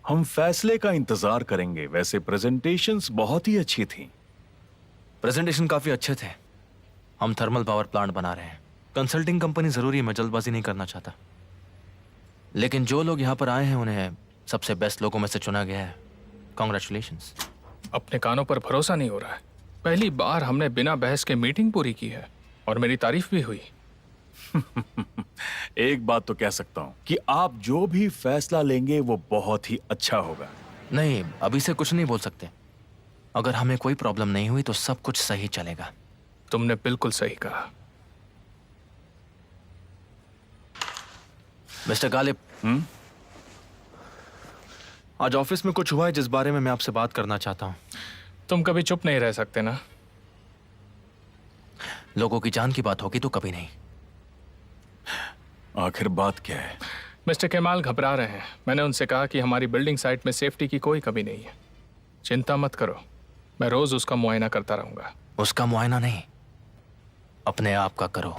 हम फैसले का इंतजार करेंगे। वैसे प्रेजेंटेशंस बहुत ही अच्छी थी। प्रेजेंटेशन काफी अच्छे थे। हम थर्मल पावर प्लांट बना रहे हैं। कंसल्टिंग कंपनी जरूरी है, मैं जल्दबाजी नहीं करना चाहता, लेकिन जो लोग यहाँ पर आए हैं उन्हें सबसे बेस्ट लोगों में से चुना गया है। कॉन्ग्रेचुलेशंस। अपने कानों पर भरोसा नहीं हो रहा है। पहली बार हमने बिना बहस के मीटिंग पूरी की है और मेरी तारीफ भी हुई। एक बात तो कह सकता हूँ कि आप जो भी फैसला लेंगे वो बहुत ही अच्छा होगा। नहीं, अभी से कुछ नहीं बोल सकते। अगर हमें कोई प्रॉब्लम नहीं हुई तो सब कुछ सही चलेगा। तुमने बिल्कुल सही कहा। मिस्टर गालिब, आज ऑफिस में कुछ हुआ है जिस बारे में मैं आपसे बात करना चाहता हूँ। तुम कभी चुप नहीं रह सकते ना। लोगों की जान की बात होगी तो कभी नहीं। आखिर बात क्या है? मिस्टर केमाल घबरा रहे हैं। मैंने उनसे कहा कि हमारी बिल्डिंग साइट में सेफ्टी की कोई कमी नहीं है। चिंता मत करो, मैं रोज उसका मुआयना करता रहूंगा। उसका मुआयना नहीं, अपने आप का करो।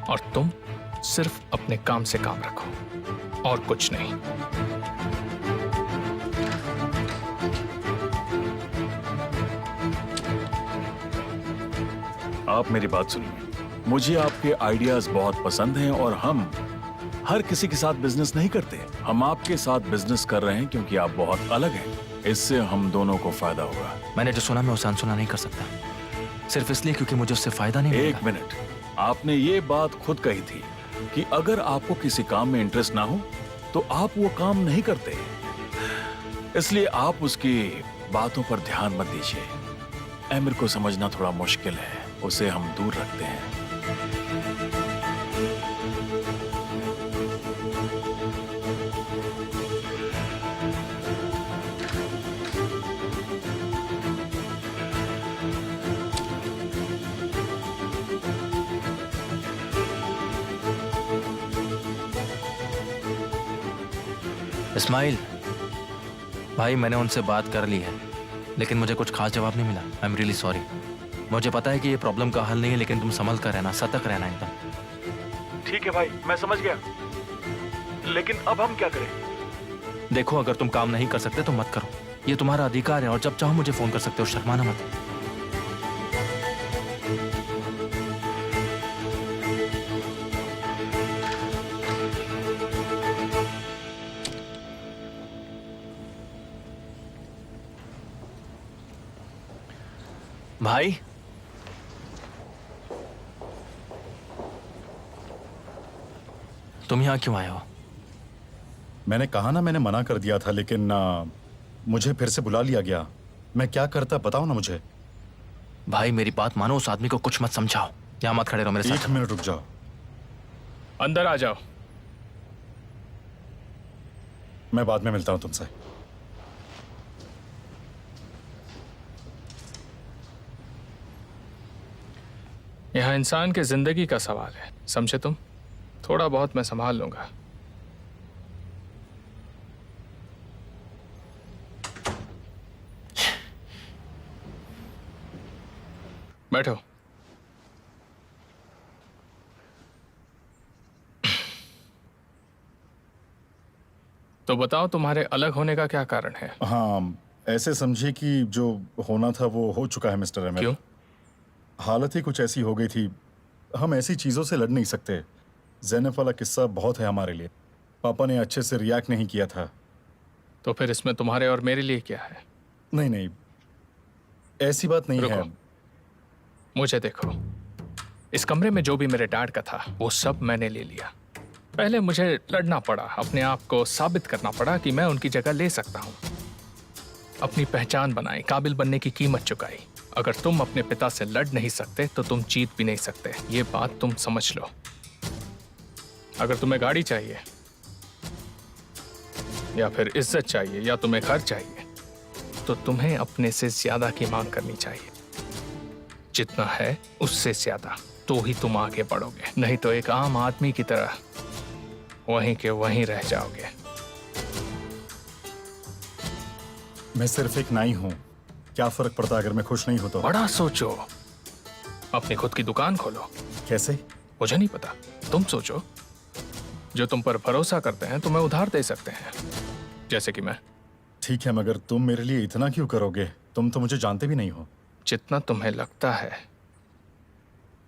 और तुम सिर्फ अपने काम से काम रखो और कुछ नहीं। आप मेरी बात सुनिए। मुझे आपके आइडियाज बहुत पसंद हैं और हम हर किसी के साथ बिजनेस नहीं करते। हम आपके साथ बिजनेस कर रहे हैं क्योंकि आप बहुत अलग हैं। इससे हम दोनों को फायदा होगा। मैंने जो सुना मैं उसे अनसुना नहीं कर सकता, सिर्फ इसलिए क्योंकि मुझे उससे फायदा नहीं मिलेगा। एक मिनट, आपने ये बात खुद कही थी कि अगर आपको किसी काम में इंटरेस्ट ना हो तो आप वो काम नहीं करते। इसलिए आप उसकी बातों पर ध्यान मत दीजिए। एमिर को समझना थोड़ा मुश्किल है, उसे हम दूर रखते हैं। इस्माइल भाई, मैंने उनसे बात कर ली है, लेकिन मुझे कुछ खास जवाब नहीं मिला। I am really sorry. मुझे पता है कि ये प्रॉब्लम का हल नहीं है, लेकिन तुम संभल कर रहना, सतर्क रहना एकदम। ठीक है भाई, मैं समझ गया, लेकिन अब हम क्या करें? देखो, अगर तुम काम नहीं कर सकते तो मत करो, ये तुम्हारा अधिकार है और जब चाहो मुझे फोन कर सकते हो, शर्माना मत। भाई, तुम यहां क्यों आए हो? मैंने कहा ना, मैंने मना कर दिया था, लेकिन मुझे फिर से बुला लिया गया। मैं क्या करता बताओ ना मुझे। भाई मेरी बात मानो, उस आदमी को कुछ मत समझाओ। यहां मत खड़े रहो मेरे साथ। 1 मिनट रुक जाओ। अंदर आ जाओ। मैं बाद में मिलता हूं तुमसे। यहाँ इंसान के जिंदगी का सवाल है, समझे तुम? थोड़ा बहुत मैं संभाल लूंगा। बैठो। तो बताओ, तुम्हारे अलग होने का क्या कारण है? हाँ, ऐसे समझिए कि जो होना था वो हो चुका है मिस्टर एमिर। क्यों? हालत ही कुछ ऐसी हो गई थी। हम ऐसी चीजों से लड़ नहीं सकते। ज़ैनब वाला किस्सा बहुत है हमारे लिए। पापा ने अच्छे से रिएक्ट नहीं किया था। तो फिर इसमें तुम्हारे और मेरे लिए क्या है? नहीं नहीं, ऐसी बात नहीं है। मुझे देखो, इस कमरे में जो भी मेरे डैड का था वो सब मैंने ले लिया। पहले मुझे लड़ना पड़ा, अपने आप को साबित करना पड़ा कि मैं उनकी जगह ले सकता हूँ। अपनी पहचान बनाई, काबिल बनने की कीमत चुकाई। अगर तुम अपने पिता से लड़ नहीं सकते तो तुम जीत भी नहीं सकते, ये बात तुम समझ लो। अगर तुम्हें गाड़ी चाहिए या फिर इज्जत चाहिए या तुम्हें घर चाहिए तो तुम्हें अपने से ज्यादा की मांग करनी चाहिए। जितना है उससे ज्यादा, तो ही तुम आगे बढ़ोगे। नहीं तो एक आम आदमी की तरह वहीं के वहीं रह जाओगे। मैं सिर्फ एक नाई हूँ, क्या फर्क पड़ता अगर मैं खुश नहीं हूं तो? बड़ा सोचो, अपनी खुद की दुकान खोलो। कैसे? मुझे नहीं पता, तुम सोचो। जो तुम पर भरोसा करते हैं तुम्हें उधार दे सकते हैं, जैसे कि मैं। ठीक है, मगर तुम मेरे लिए इतना क्यों करोगे? तुम तो मुझे जानते भी नहीं हो। जितना तुम्हें लगता है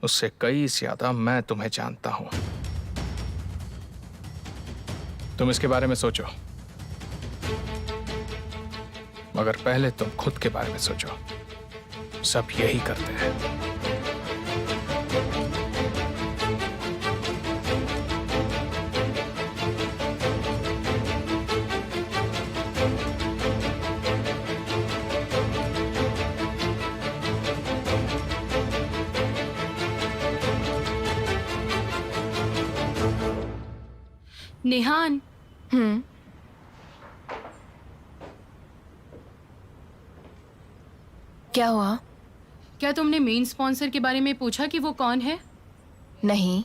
उससे कई ज्यादा मैं तुम्हें जानता हूं। तुम इसके बारे में सोचो, मगर पहले तुम खुद के बारे में सोचो। सब यही करते हैं। निहान, क्या हुआ? क्या तुमने मेन स्पॉन्सर के बारे में पूछा कि वो कौन है? नहीं।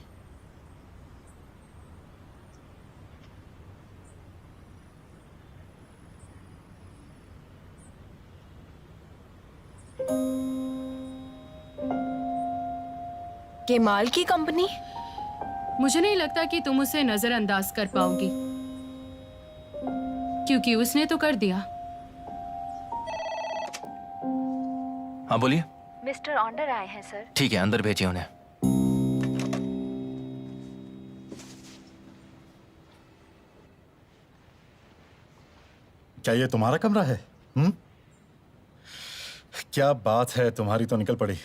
केमाल की कंपनी? मुझे नहीं लगता कि तुम उसे नजरअंदाज कर पाओगी, क्योंकि उसने तो कर दिया। हाँ बोलिए। मिस्टर ऑन्डर आए हैं सर। ठीक है, अंदर भेजिए उन्हें। क्या ये तुम्हारा कमरा है? क्या बात है, तुम्हारी तो निकल पड़ी।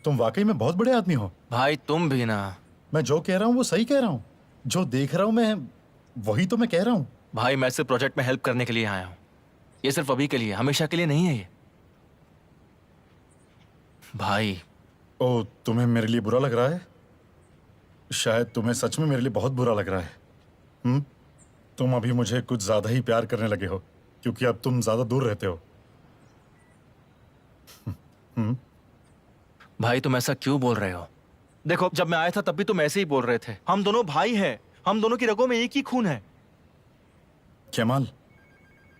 तुम वाकई में बहुत बड़े आदमी हो। भाई तुम भी ना। मैं जो कह रहा हूँ वो सही कह रहा हूँ। जो देख रहा हूँ मैं वही तो मैं कह रहा हूँ। भाई मैं सिर्फ प्रोजेक्ट में हेल्प करने के लिए आया हूँ। ये सिर्फ अभी के लिए, हमेशा के लिए नहीं है ये। भाई ओ, तुम्हें मेरे लिए बुरा लग रहा है? शायद तुम्हें सच में मेरे लिए बहुत बुरा लग रहा है। तुम अभी मुझे कुछ ज्यादा ही प्यार करने लगे हो, क्योंकि अब तुम ज्यादा दूर रहते हो। भाई तुम ऐसा क्यों बोल रहे हो? देखो, जब मैं आया था तब भी तुम ऐसे ही बोल रहे थे। हम दोनों भाई हैं, हम दोनों की रगों में एक ही खून है। केमाल,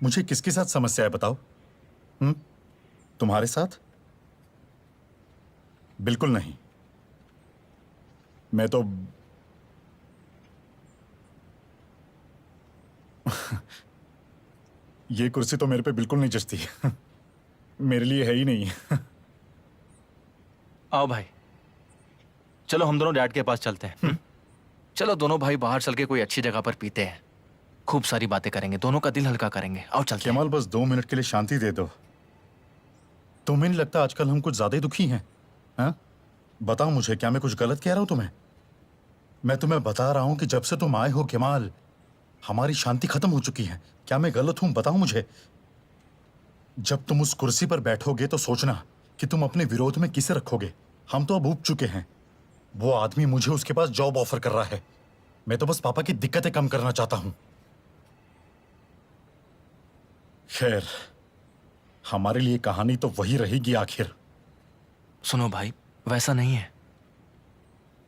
मुझे किसके साथ समस्या है बताओ? तुम्हारे साथ? बिल्कुल नहीं। मैं तो ये कुर्सी तो मेरे पे बिल्कुल नहीं जचती। मेरे लिए है ही नहीं। आओ भाई, चलो हम दोनों डैड के पास चलते हैं। चलो दोनों भाई बाहर चल के कोई अच्छी जगह पर पीते हैं, खूब सारी बातें करेंगे, दोनों का दिल हल्का करेंगे। आओ चलते हैं। केमाल, बस 2 मिनट के लिए शांति दे दो। तुम्हें नहीं लगता आजकल हम कुछ ज्यादा ही दुखी हैं? हाँ? बताओ मुझे, क्या मैं कुछ गलत कह रहा हूं तुम्हें? मैं तुम्हें बता रहा हूं कि जब से तुम आए हो केमाल, हमारी शांति खत्म हो चुकी है। क्या मैं गलत हूं? बताओ मुझे। जब तुम उस कुर्सी पर बैठोगे तो सोचना कि तुम अपने विरोध में किसे रखोगे। हम तो अब ऊब चुके हैं। वो आदमी मुझे उसके पास जॉब ऑफर कर रहा है। मैं तो बस पापा की दिक्कतें कम करना चाहता हूं। खैर, हमारे लिए कहानी तो वही रहेगी आखिर। सुनो भाई, वैसा नहीं है।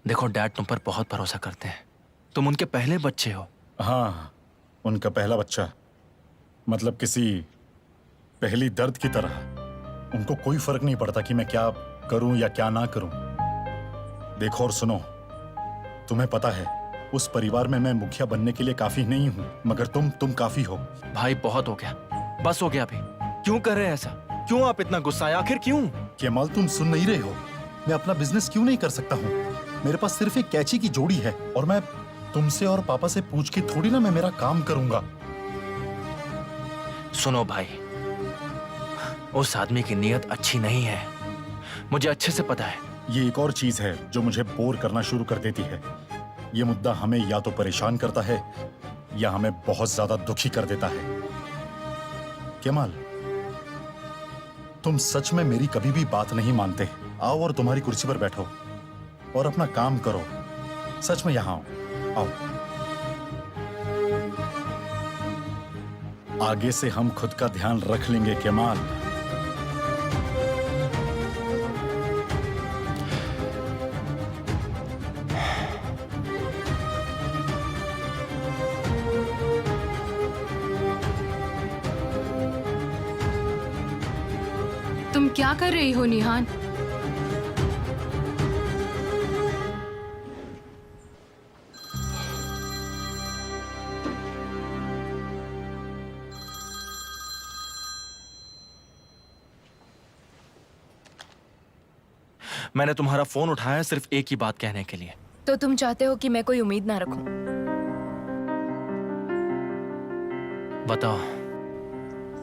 देखो, डैड तुम पर बहुत भरोसा करते हैं। तुम उनके पहले बच्चे हो। हाँ, उनका पहला बच्चा। मतलब किसी पहली दर्द की तरह। उनको कोई फर्क नहीं पड़ता कि मैं क्या करूं या क्या ना करूं। देखो और सुनो, तुम्हें पता है उस परिवार में मैं मुखिया बनने के लिए काफी नहीं हूं, मगर तुम काफी हो। भाई बहुत हो गया, बस हो गया अभी। क्यों कर रहे हैं ऐसा? क्यों आप इतना गुस्सा है? आखिर क्यों? केमाल, तुम सुन नहीं रहे हो? मैं अपना बिजनेस क्यों नहीं कर सकता हूँ? मेरे पास सिर्फ एक कैची की जोड़ी है और मैं तुमसे और पापा से पूछ के थोड़ी ना मैं मेरा काम करूंगा। सुनो भाई, उस आदमी की नीयत अच्छी नहीं है, मुझे अच्छे से पता है। ये एक और चीज है जो मुझे बोर करना शुरू कर देती है। ये मुद्दा हमें या तो परेशान करता है या हमें बहुत ज्यादा दुखी कर देता है। केमाल, तुम सच में मेरी कभी भी बात नहीं मानते। आओ और तुम्हारी कुर्सी पर बैठो और अपना काम करो। सच में यहां आओ। आगे से हम खुद का ध्यान रख लेंगे केमाल। तुम क्या कर रही हो निहान? मैंने तुम्हारा फोन उठाया सिर्फ एक ही बात कहने के लिए। तो तुम चाहते हो कि मैं कोई उम्मीद ना रखूं? बताओ।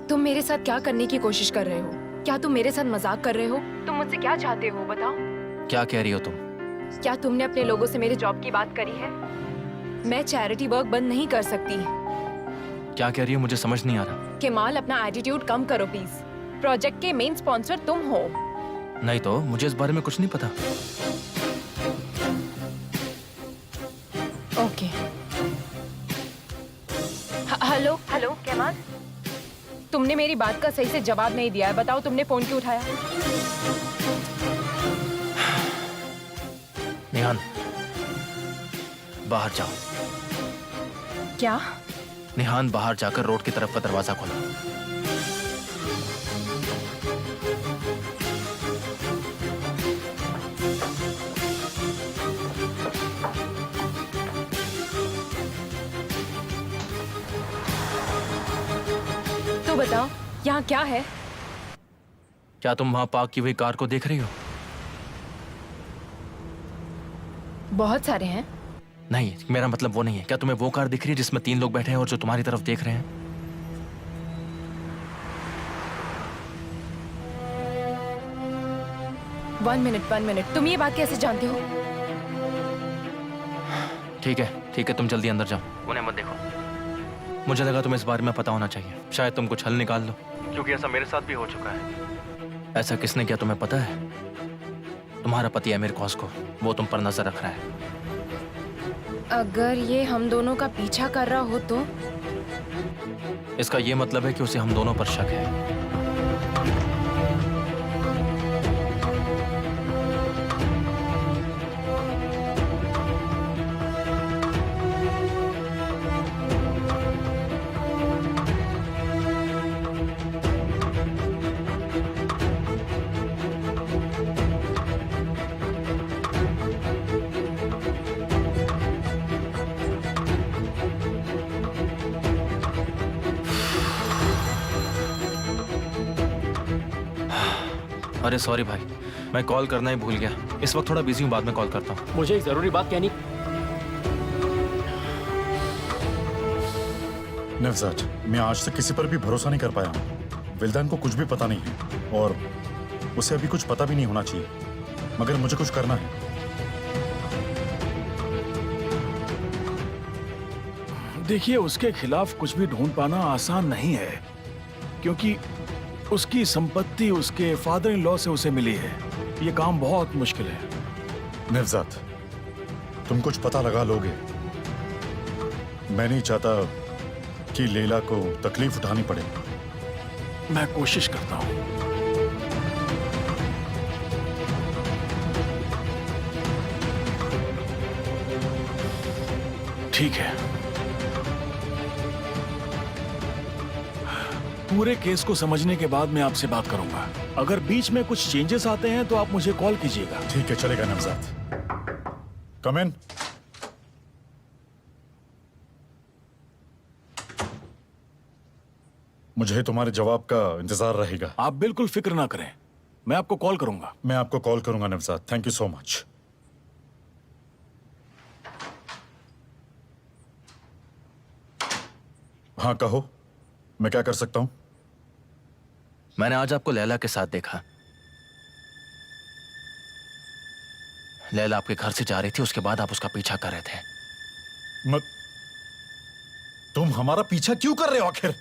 तुम मेरे साथ क्या करने की कोशिश कर रहे हो? क्या तुम मेरे साथ मजाक कर रहे हो? तुम मुझसे क्या चाहते हो बताओ? क्या कह रही हो तुम? क्या तुमने अपने लोगों से मेरे जॉब की बात करी है? मैं चैरिटी वर्क बंद नहीं कर सकती। क्या कह रही हो? मुझे समझ नहीं आ रहा। केमाल, अपना एटीट्यूड कम करो प्लीज। प्रोजेक्ट के मेन स्पॉन्सर तुम हो। नहीं तो मुझे इस बारे में कुछ नहीं पता। ओके। हेलो हेलो केमाल, तुमने मेरी बात का सही से जवाब नहीं दिया है। बताओ तुमने फोन क्यों उठाया? निहान, बाहर जाओ। क्या? निहान, बाहर जाकर रोड की तरफ का दरवाजा खोलो। तो बताओ यहाँ क्या है? क्या तुम वहां पार्क की हुई कार को देख रही हो? बहुत सारे हैं। नहीं, मेरा मतलब वो नहीं है। क्या तुम्हें वो कार दिख रही है जिसमें 3 लोग बैठे हैं और जो तुम्हारी तरफ देख रहे हैं? वन मिनट, तुम ये बात कैसे जानते हो? ठीक है, तुम जल्दी अंदर जाओ। उन्हें मत देखो। मुझे लगा तुम्हें इस बारे में पता होना चाहिए। शायद तुम कुछ हल निकाल लो, क्योंकि ऐसा मेरे साथ भी हो चुका है। ऐसा किसने किया तुम्हें पता है? तुम्हारा पति अमीर कौस को। वो तुम पर नजर रख रहा है। अगर ये हम दोनों का पीछा कर रहा हो तो? इसका ये मतलब है कि उसे हम दोनों पर शक है। अरे सॉरी भाई, मैं कॉल करना ही भूल गया। इस वक्त थोड़ा बिजी हूँ, बाद में कॉल करता हूँ। मुझे एक जरूरी बात कहनी। नवजात, मैं आज तक किसी पर भी भरोसा नहीं कर पाया हूँ। विल्दान को कुछ भी पता नहीं है और उसे अभी कुछ पता भी नहीं होना चाहिए, मगर मुझे कुछ करना है। देखिए, उसके खिलाफ कुछ भी ढूंढ पाना आसान नहीं है, क्योंकि उसकी संपत्ति उसके फादर इन लॉ से उसे मिली है। ये काम बहुत मुश्किल है। नवजात, तुम कुछ पता लगा लोगे। मैं नहीं चाहता कि लैला को तकलीफ उठानी पड़े। मैं कोशिश करता हूँ। ठीक है, पूरे केस को समझने के बाद मैं आपसे बात करूंगा। अगर बीच में कुछ चेंजेस आते हैं तो आप मुझे कॉल कीजिएगा। ठीक है, चलेगा नवजात। कम इन। मुझे तुम्हारे जवाब का इंतजार रहेगा। आप बिल्कुल फिक्र ना करें, मैं आपको कॉल करूंगा। मैं आपको कॉल करूंगा नवजात। Thank you so much. हाँ कहो, मैं क्या कर सकता हूं? मैंने आज आपको लैला के साथ देखा। लैला आपके घर से जा रही थी, उसके बाद आप उसका पीछा कर रहे थे। तुम हमारा पीछा क्यों कर रहे हो आखिर?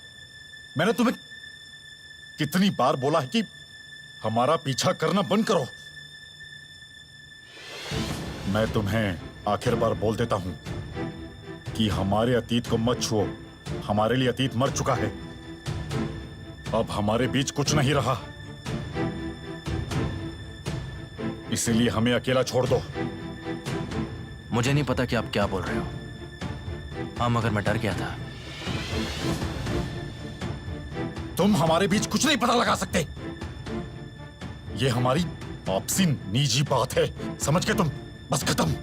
मैंने तुम्हें कितनी बार बोला है कि हमारा पीछा करना बंद करो। मैं तुम्हें आखिर बार बोल देता हूं कि हमारे अतीत को मत छुओ। हमारे लिए अतीत मर चुका है। अब हमारे बीच कुछ नहीं रहा, इसीलिए हमें अकेला छोड़ दो। मुझे नहीं पता कि आप क्या बोल रहे हो। हाँ, मगर मैं डर गया था। तुम हमारे बीच कुछ नहीं पता लगा सकते। ये हमारी आपसी निजी बात है, समझ गए तुम? बस खत्म।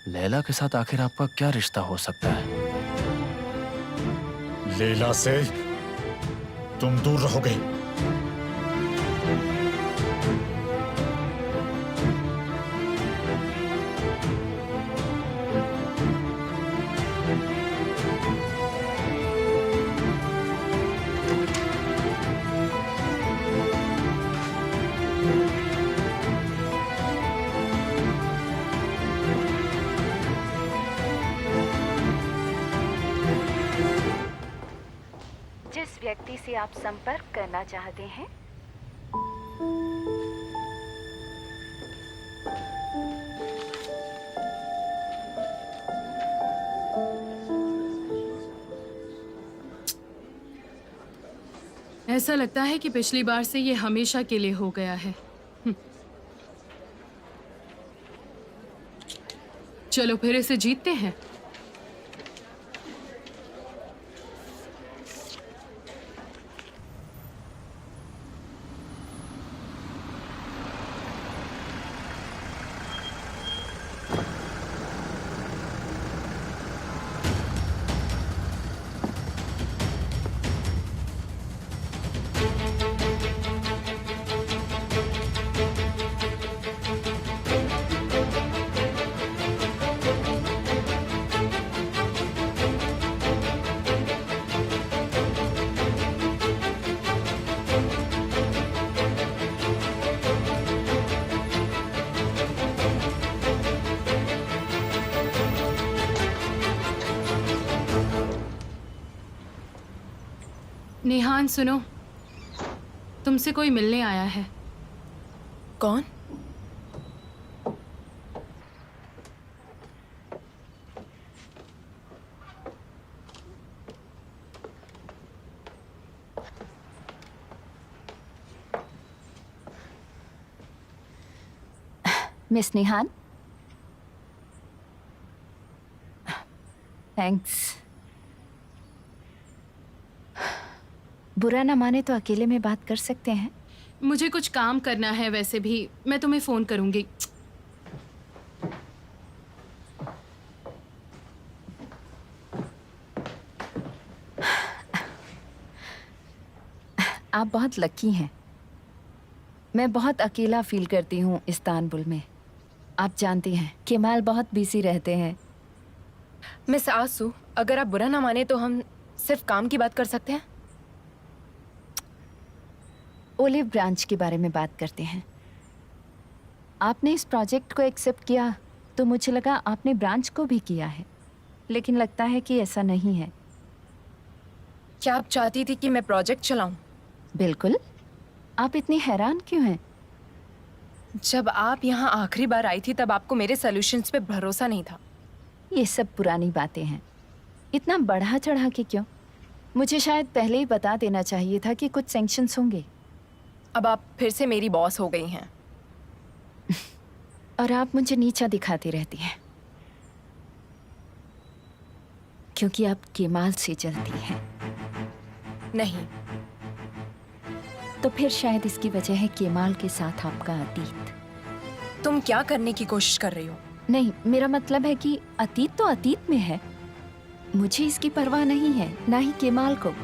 लैला के साथ आखिर आपका क्या रिश्ता हो सकता है? लेला से तुम दूर रहोगे। जिस व्यक्ति से आप संपर्क करना चाहते हैं ऐसा लगता है कि पिछली बार से ये हमेशा के लिए हो गया है। चलो फिर इसे जीतते हैं। नेहान सुनो, तुमसे कोई मिलने आया है। कौन? मिस निहान, थैंक्स। बुरा ना माने तो अकेले में बात कर सकते हैं। मुझे कुछ काम करना है, वैसे भी मैं तुम्हें फोन करूंगी। आप बहुत लकी हैं। मैं बहुत अकेला फील करती हूँ इस्तांबुल में। आप जानती हैं केमाल बहुत बिजी रहते हैं। मिस आसू, अगर आप बुरा ना माने तो हम सिर्फ काम की बात कर सकते हैं। ओलिव ब्रांच के बारे में बात करते हैं। आपने इस प्रोजेक्ट को एक्सेप्ट किया तो मुझे लगा आपने ब्रांच को भी किया है, लेकिन लगता है कि ऐसा नहीं है। क्या आप चाहती थी कि मैं प्रोजेक्ट चलाऊं? बिल्कुल। आप इतनी हैरान क्यों हैं? जब आप यहाँ आखिरी बार आई थी तब आपको मेरे सॉल्यूशंस पे भरोसा नहीं था। ये सब पुरानी बातें हैं। इतना बढ़ा चढ़ा के क्यों? मुझे शायद पहले ही बता देना चाहिए था कि कुछ सैंक्शंस होंगे। अब आप फिर से मेरी बॉस हो गई हैं। और आप मुझे नीचा दिखाती रहती हैं क्योंकि आप केमाल से जलती हैं। नहीं, तो फिर शायद इसकी वजह है केमाल के साथ आपका अतीत। तुम क्या करने की कोशिश कर रही हो? नहीं, मेरा मतलब है कि अतीत तो अतीत में है। मुझे इसकी परवाह नहीं है, ना ही केमाल को।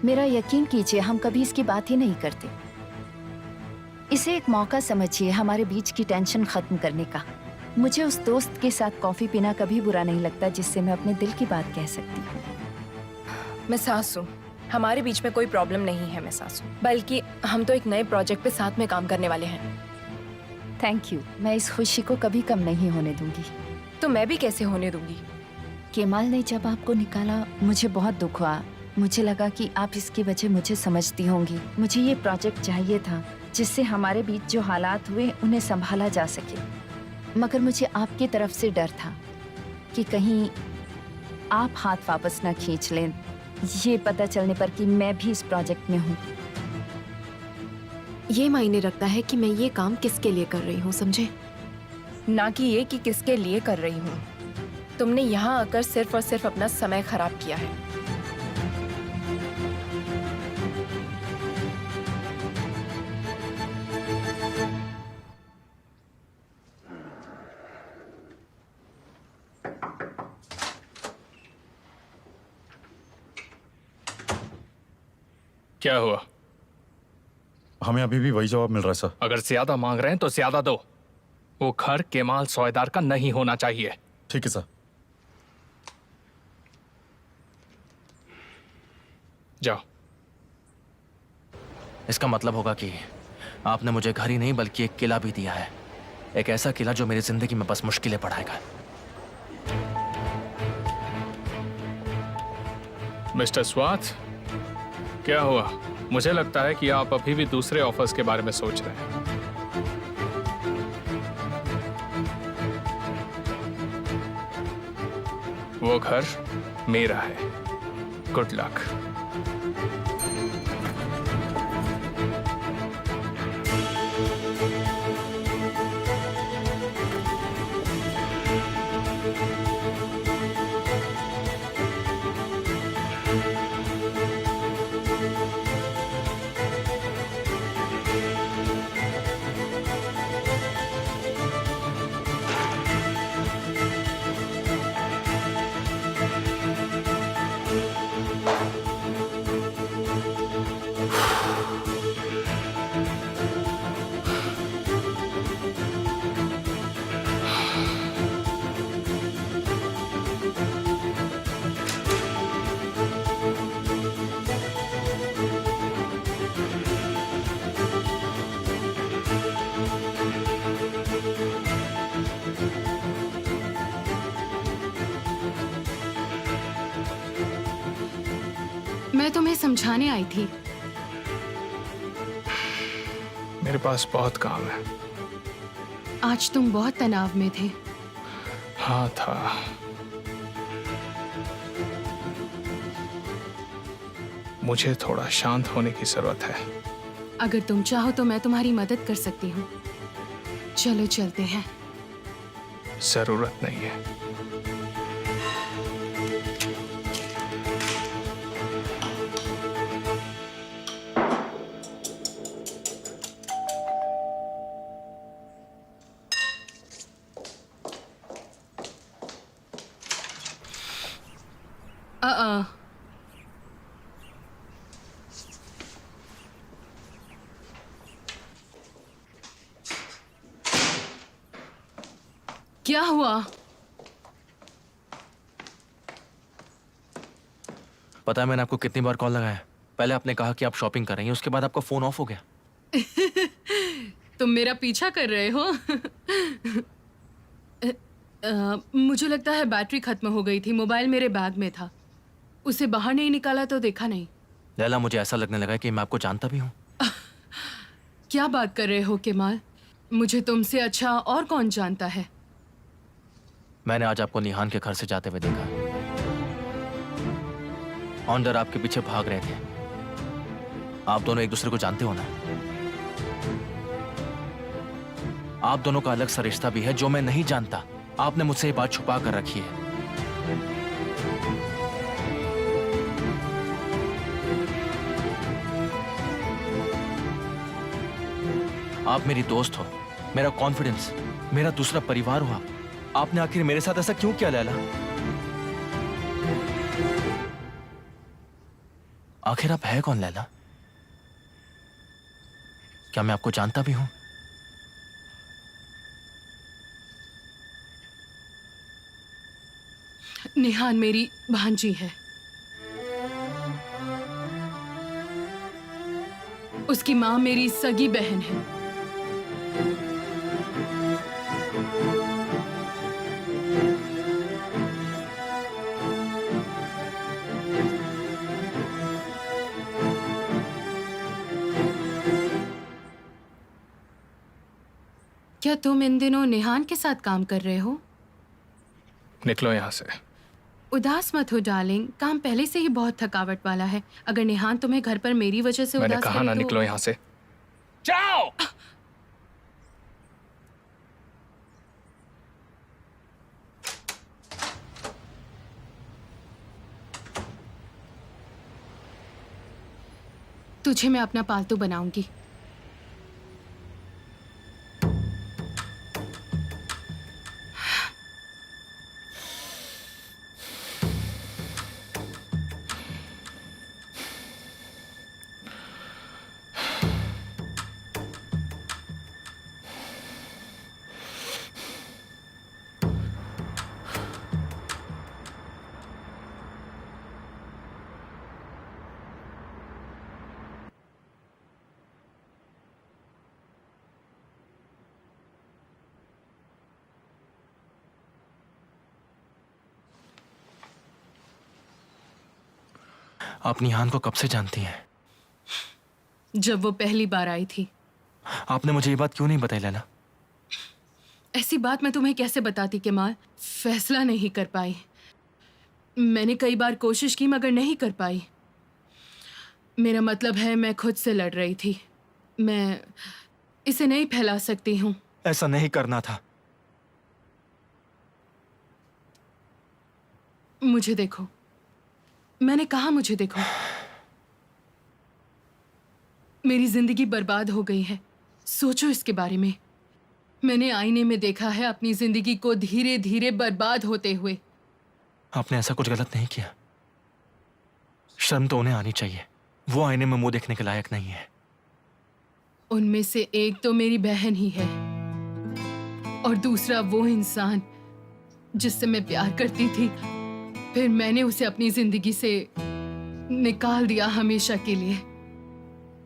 मेरा यकीन कीजिए, हम कभी इसकी बात ही नहीं करते। इसे एक मौका समझिए हमारे बीच की टेंशन खत्म करने का। मुझे उस दोस्त के साथ कॉफी पीना कभी बुरा नहीं लगता जिससे मैं अपने दिल की बात कह सकती हूँ। मैं सासू, हमारे बीच में कोई प्रॉब्लम नहीं है मैं सासू, बल्कि हम तो एक नए प्रोजेक्ट पे साथ में काम करने वाले हैं। Thank you. मैं इस खुशी को कभी कम नहीं होने दूंगी। तो मैं भी कैसे होने दूंगी? केमाल ने जब आपको निकाला मुझे बहुत दुख हुआ। मुझे लगा कि आप इसकी वजह मुझे समझती होंगी। मुझे ये प्रोजेक्ट चाहिए था जिससे हमारे बीच जो हालात हुए उन्हें संभाला जा सके। मगर मुझे आपकी तरफ से डर था कि कहीं आप हाथ वापस ना खींच लें, ये पता चलने पर कि मैं भी इस प्रोजेक्ट में हूँ। ये मायने रखता है कि मैं ये काम किसके लिए कर रही हूँ, समझे? ना कि ये कि किसके लिए कर रही हूँ। तुमने यहाँ आकर सिर्फ और सिर्फ अपना समय खराब किया है। क्या हुआ? हमें अभी भी वही जवाब मिल रहा है सर। अगर ज्यादा मांग रहे हैं तो ज्यादा दो। वो घर केमाल सौदेदार का नहीं होना चाहिए। ठीक है सर। जाओ। इसका मतलब होगा कि आपने मुझे घर ही नहीं बल्कि एक किला भी दिया है। एक ऐसा किला जो मेरी जिंदगी में बस मुश्किलें बढ़ाएगा। मिस्टर स्वाथ, क्या हुआ? मुझे लगता है कि आप अभी भी दूसरे ऑफर्स के बारे में सोच रहे हैं। वो घर मेरा है। Good luck. मैं तुम्हें समझाने आई थी। मेरे पास बहुत काम है। आज तुम बहुत तनाव में थे। हाँ था। मुझे थोड़ा शांत होने की जरूरत है। अगर तुम चाहो तो मैं तुम्हारी मदद कर सकती हूँ। चलो चलते हैं। जरूरत नहीं है। क्या हुआ? पता है मैंने आपको कितनी बार कॉल लगाया? पहले आपने कहा कि आप शॉपिंग कर रही हैं, उसके बाद आपका फोन ऑफ हो गया। तुम मेरा पीछा कर रहे हो? मुझे लगता है बैटरी खत्म हो गई थी। मोबाइल मेरे बैग में था। उसे बाहर नहीं निकाला तो देखा नहीं। लैला, मुझे ऐसा लगने लगा कि मैं आपको जानता भी हूँ। क्या बात कर रहे हो केमाल? मुझे तुमसे अच्छा और कौन जानता है? मैंने आज आपको निहान के घर से जाते हुए देखा। ऑनडर आपके पीछे भाग रहे थे। आप दोनों एक दूसरे को जानते हो ना? आप दोनों का अलग सा रिश्ता भी है जो मैं नहीं जानता। आपने मुझसे ये बात छुपा कर रखी है। आप मेरी दोस्त हो, मेरा कॉन्फिडेंस, मेरा दूसरा परिवार हो। आपने आखिर मेरे साथ ऐसा क्यों किया लैला? आखिर आप है कौन लैला? क्या मैं आपको जानता भी हूं? निहान मेरी भांजी है। उसकी माँ मेरी सगी बहन है। क्या तुम इन दिनों निहान के साथ काम कर रहे हो? निकलो यहाँ से। उदास मत हो डार्लिंग, काम पहले से ही बहुत थकावट वाला है। अगर निहान तुम्हें घर पर मेरी वजह से मैंने उदास कहा करे ना, तो... निकलो यहाँ से। जाओ। तुझे मैं अपना पालतू बनाऊंगी। आप निहान को कब से जानती हैं? जब वो पहली बार आई थी। आपने मुझे ये बात क्यों नहीं बताई लैला? ऐसी बात मैं तुम्हें कैसे बताती केमाल? फैसला नहीं कर पाई। मैंने कई बार कोशिश की मगर नहीं कर पाई। मेरा मतलब है मैं खुद से लड़ रही थी। मैं इसे नहीं फैला सकती हूँ। ऐसा नहीं करना था। मुझे देखो, मैंने कहा मुझे देखो। मेरी जिंदगी बर्बाद हो गई है। सोचो इसके बारे में। मैंने आईने में देखा है अपनी जिंदगी को धीरे धीरे बर्बाद होते हुए। आपने ऐसा कुछ गलत नहीं किया। शर्म तो उन्हें आनी चाहिए। वो आईने में मुंह देखने के लायक नहीं है। उनमें से एक तो मेरी बहन ही है और दूसरा वो इंसान जिससे मैं प्यार करती थी। फिर मैंने उसे अपनी जिंदगी से निकाल दिया हमेशा के लिए।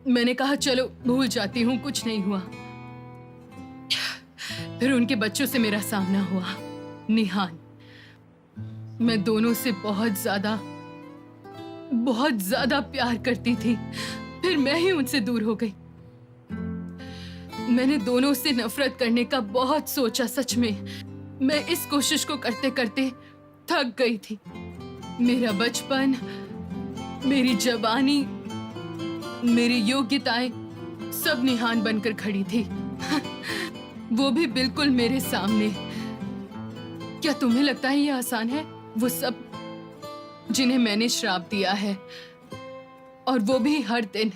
मैंने कहा चलो भूल जाती हूँ, कुछ नहीं हुआ। फिर उनके बच्चों से मेरा सामना हुआ, निहान। मैं दोनों से बहुत ज्यादा प्यार करती थी। फिर मैं ही उनसे दूर हो गई। मैंने दोनों से नफरत करने का बहुत सोचा। सच में मैं इस कोशिश को करते करते थक गई थी। मेरा बचपन, मेरी जवानी, मेरी योग्यताएं सब निहान बनकर खड़ी थी। वो भी बिल्कुल मेरे सामने। क्या तुम्हें लगता है ये आसान है? वो सब जिन्हें मैंने श्राप दिया है, और वो भी हर दिन।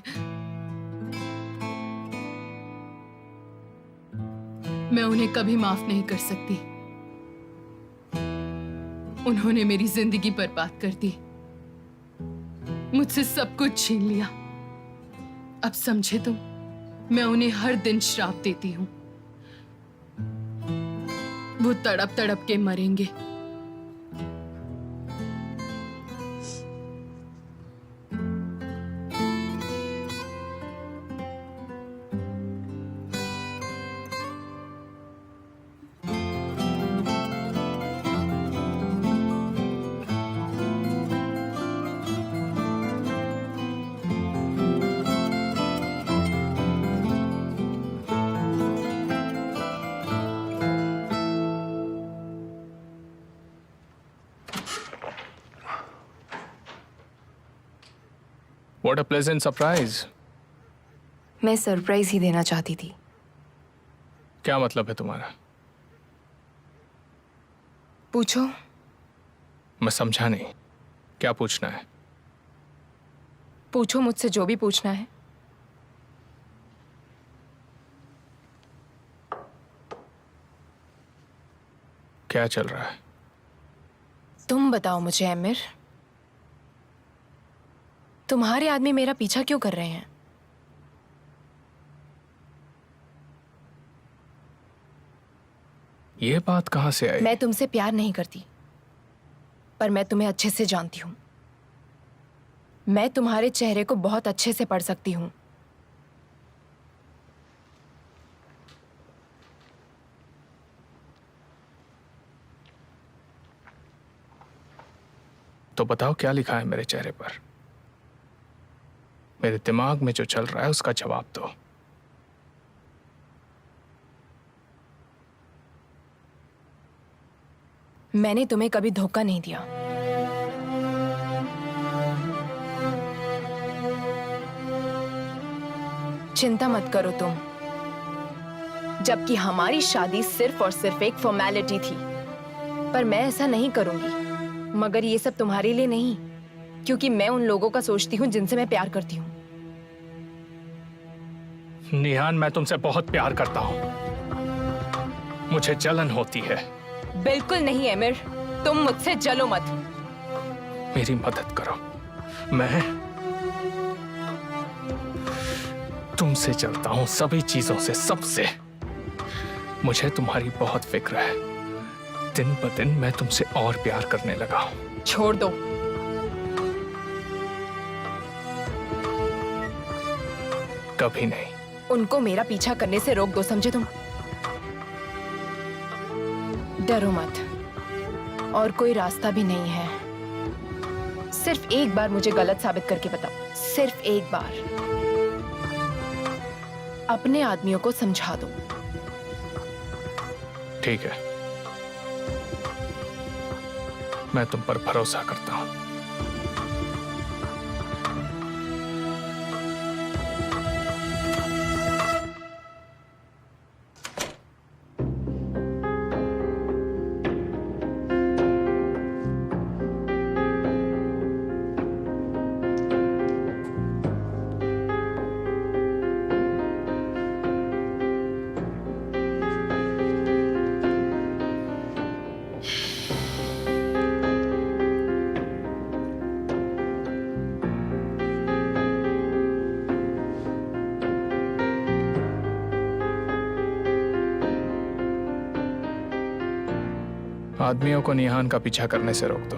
मैं उन्हें कभी माफ नहीं कर सकती। उन्होंने मेरी जिंदगी बर्बाद कर दी, मुझसे सब कुछ छीन लिया। अब समझे तुम? मैं उन्हें हर दिन श्राप देती हूं। वो तड़प तड़प के मरेंगे। What a pleasant surprise. मैं सरप्राइज ही देना चाहती थी। क्या मतलब है तुम्हारा? पूछो। मैं समझा नहीं। क्या पूछना है? पूछो मुझसे जो भी पूछना है। क्या चल रहा है? तुम बताओ मुझे आमिर, तुम्हारे आदमी मेरा पीछा क्यों कर रहे हैं? ये बात कहां से आई? मैं तुमसे प्यार नहीं करती, पर मैं तुम्हें अच्छे से जानती हूं। मैं तुम्हारे चेहरे को बहुत अच्छे से पढ़ सकती हूं। तो बताओ क्या लिखा है मेरे चेहरे पर? मेरे दिमाग में जो चल रहा है उसका जवाब दो। मैंने तुम्हें कभी धोखा नहीं दिया। चिंता मत करो तुम। जबकि हमारी शादी सिर्फ और सिर्फ एक फॉर्मेलिटी थी, पर मैं ऐसा नहीं करूंगी। मगर ये सब तुम्हारे लिए नहीं, क्योंकि मैं उन लोगों का सोचती हूँ जिनसे मैं प्यार करती हूँ। निहान, मैं तुमसे बहुत प्यार करता हूँ। मुझे जलन होती है। बिल्कुल नहीं आमिर, तुम मुझसे जलो मत। मेरी मदद करो। मैं तुमसे चलता हूँ, सभी चीजों से, सबसे। मुझे तुम्हारी बहुत फिक्र है। दिन ब दिन मैं तुमसे और प्यार करने लगा हूँ। छोड़ दो। कभी नहीं। उनको मेरा पीछा करने से रोक दो, समझे तुम? डरो मत, और कोई रास्ता भी नहीं है। सिर्फ एक बार मुझे गलत साबित करके बताओ, सिर्फ एक बार। अपने आदमियों को समझा दो। ठीक है, मैं तुम पर भरोसा करता हूं। आदमियों को निहान का पीछा करने से रोक दो।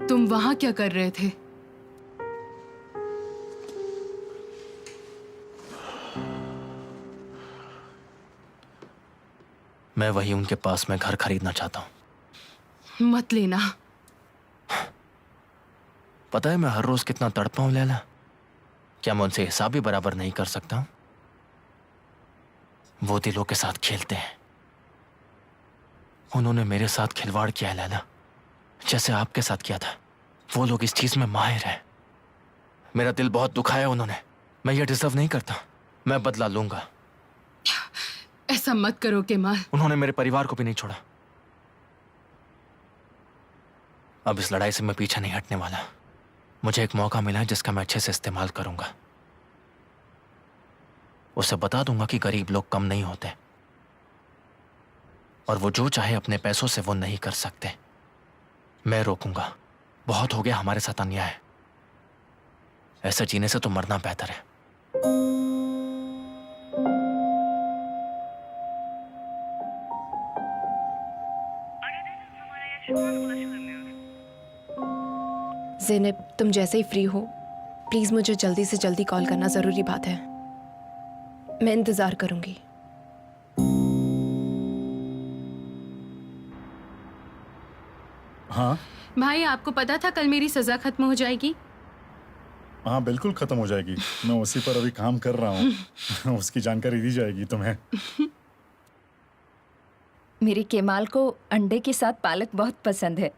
तुम वहां क्या कर रहे थे? मैं वही उनके पास में घर खरीदना चाहता हूं। मत लेना। पता है मैं हर रोज कितना तड़पा हूं लैला। क्या मैं उनसे हिसाब भी बराबर नहीं कर सकता हूं? वो दिलों के साथ खेलते हैं। उन्होंने मेरे साथ खिलवाड़ किया है लैला, जैसे आपके साथ किया था। वो लोग इस चीज में माहिर हैं। मेरा दिल बहुत दुखाया उन्होंने। मैं ये डिजर्व नहीं करता। मैं बदला लूंगा। ऐसा मत करो केमाल। उन्होंने मेरे परिवार को भी नहीं छोड़ा। अब इस लड़ाई से मैं पीछे नहीं हटने वाला। मुझे एक मौका मिला है जिसका मैं अच्छे से इस्तेमाल करूंगा। उसे बता दूंगा कि गरीब लोग कम नहीं होते और वो जो चाहे अपने पैसों से वो नहीं कर सकते। मैं रोकूंगा। बहुत हो गया हमारे साथ अन्याय। ऐसे जीने से तो मरना बेहतर है। ज़ैनब, तुम जैसे ही फ्री हो प्लीज मुझे जल्दी से जल्दी कॉल करना, जरूरी बात है। मैं इंतजार करूंगी। हाँ भाई, आपको पता था कल मेरी सजा खत्म हो जाएगी? हाँ, बिल्कुल खत्म हो जाएगी। मैं उसी पर अभी काम कर रहा हूँ। उसकी जानकारी दी जाएगी तुम्हें। मेरी केमाल को अंडे के साथ पालक बहुत पसंद है।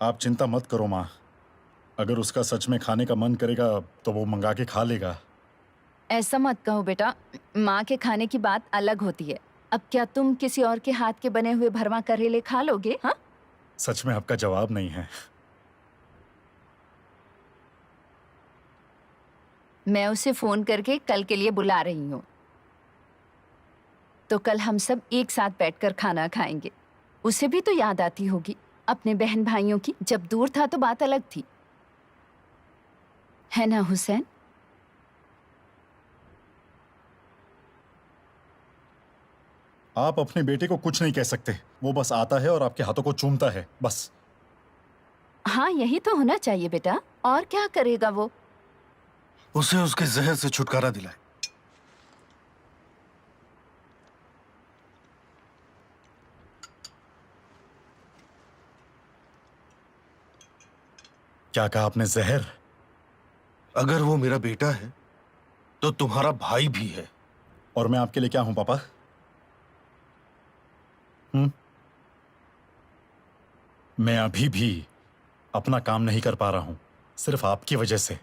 आप चिंता मत करो माँ। अगर उसका सच में खाने का मन करेगा तो वो मंगा के खा लेगा। ऐसा मत कहो बेटा, माँ के खाने की बात अलग होती है। अब क्या तुम किसी और के हाथ के बने हुए भरवा करेले खा लोगे? हाँ, सच में आपका जवाब नहीं है। मैं उसे फोन करके कल के लिए बुला रही हूँ, तो कल हम सब एक साथ बैठकर खाना खाएंगे। उसे भी तो याद आती होगी अपने बहन भाइयों की। जब दूर था तो बात अलग थी, है ना हुसैन? आप अपने बेटे को कुछ नहीं कह सकते। वो बस आता है और आपके हाथों को चूमता है, बस। हाँ, यही तो होना चाहिए बेटा। और क्या करेगा वो? उसे उसके जहर से छुटकारा दिलाए। क्या कहा आपने? जहर? अगर वो मेरा बेटा है तो तुम्हारा भाई भी है। और मैं आपके लिए क्या हूं पापा? मैं अभी भी अपना काम नहीं कर पा रहा हूं, सिर्फ आपकी वजह से।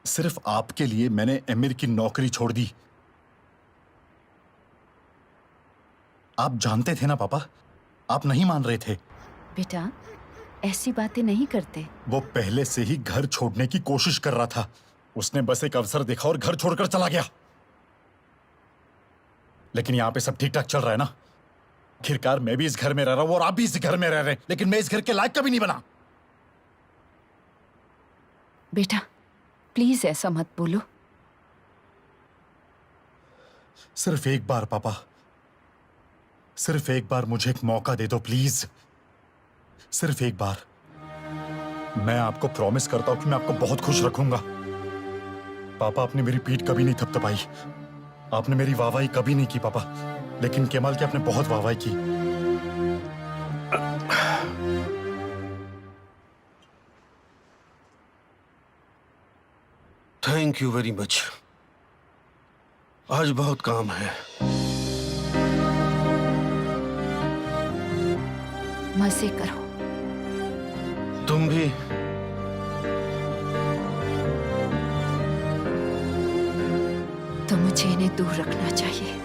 सिर्फ आपके लिए मैंने एमिर की नौकरी छोड़ दी। आप जानते थे ना पापा, आप नहीं मान रहे थे। बेटा, ऐसी बातें नहीं करते। वो पहले से ही घर छोड़ने की कोशिश कर रहा था। उसने बस एक अवसर देखा और घर छोड़कर चला गया। लेकिन यहां पे सब ठीक ठाक चल रहा है ना? आखिरकार मैं भी इस घर में रह रहा हूं और आप भी इस घर में रह रहे हैं, लेकिन मैं इस घर के लायक कभी नहीं बना। बेटा, प्लीज ऐसा मत बोलो। सिर्फ एक बार पापा, सिर्फ एक बार मुझे एक मौका दे दो प्लीज। सिर्फ एक बार। मैं आपको प्रॉमिस करता हूं कि मैं आपको बहुत खुश रखूंगा। पापा, आपने मेरी पीठ कभी नहीं थपथपाई, आपने मेरी वाहवाही कभी नहीं की पापा, लेकिन केमाल की आपने बहुत वाहवाही की। Thank you very much. आज बहुत काम है। मजे करो। तुम भी। तो मुझे इन्हें दूर रखना चाहिए।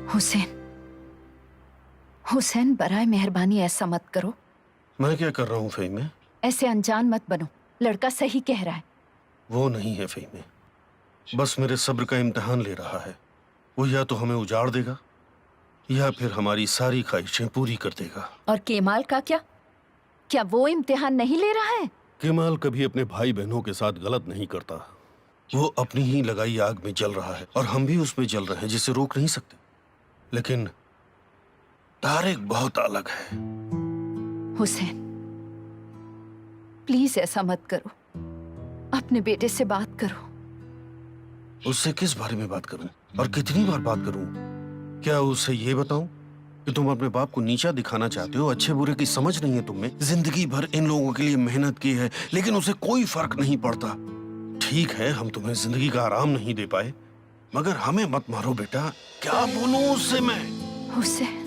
हुसैन, हुसैन, बराए मेहरबानी ऐसा मत करो। मैं क्या कर रहा हूँ फ़हीमे? ऐसे अनजान मत बनो, लड़का सही कह रहा है। वो नहीं है फ़हीमे, बस मेरे सब्र का इम्तिहान ले रहा है। वो या तो हमें उजाड़ देगा या फिर हमारी सारी ख्वाहिशें पूरी कर देगा। और केमाल का क्या? क्या वो इम्तिहान नहीं ले रहा है? केमाल कभी अपने भाई बहनों के साथ गलत नहीं करता। वो अपनी ही लगाई आग में जल रहा है और हम भी उसमें जल रहे हैं, जिसे रोक नहीं सकते। लेकिन तारिक बहुत अलग है। हुसैन, प्लीज ऐसा मत करो, अपने बेटे से बात करो। उससे किस बारे में बात करूं और कितनी बार बात करूं? क्या उससे ये बताऊं कि तुम अपने बाप को नीचा दिखाना चाहते हो? अच्छे बुरे की समझ नहीं है तुम में। जिंदगी भर इन लोगों के लिए मेहनत की है, लेकिन उसे कोई फर्क नहीं पड़ता। ठीक है, हम तुम्हें जिंदगी का आराम नहीं दे पाए, मगर हमें मत मारो बेटा। क्या बोलूं उससे मैं? हुसैन,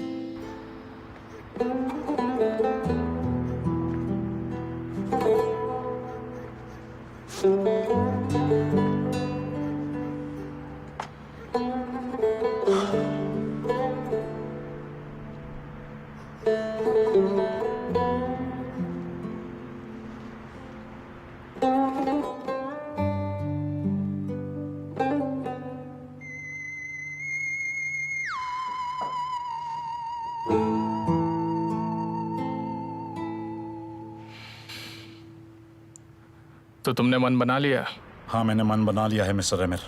तो तुमने मन बना लिया? हाँ, मैंने मन बना लिया है मिस्टर आमिर।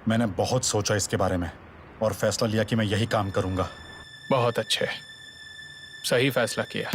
मैंने बहुत सोचा इसके बारे में और फैसला लिया कि मैं यही काम करूंगा। बहुत अच्छे, सही फैसला किया।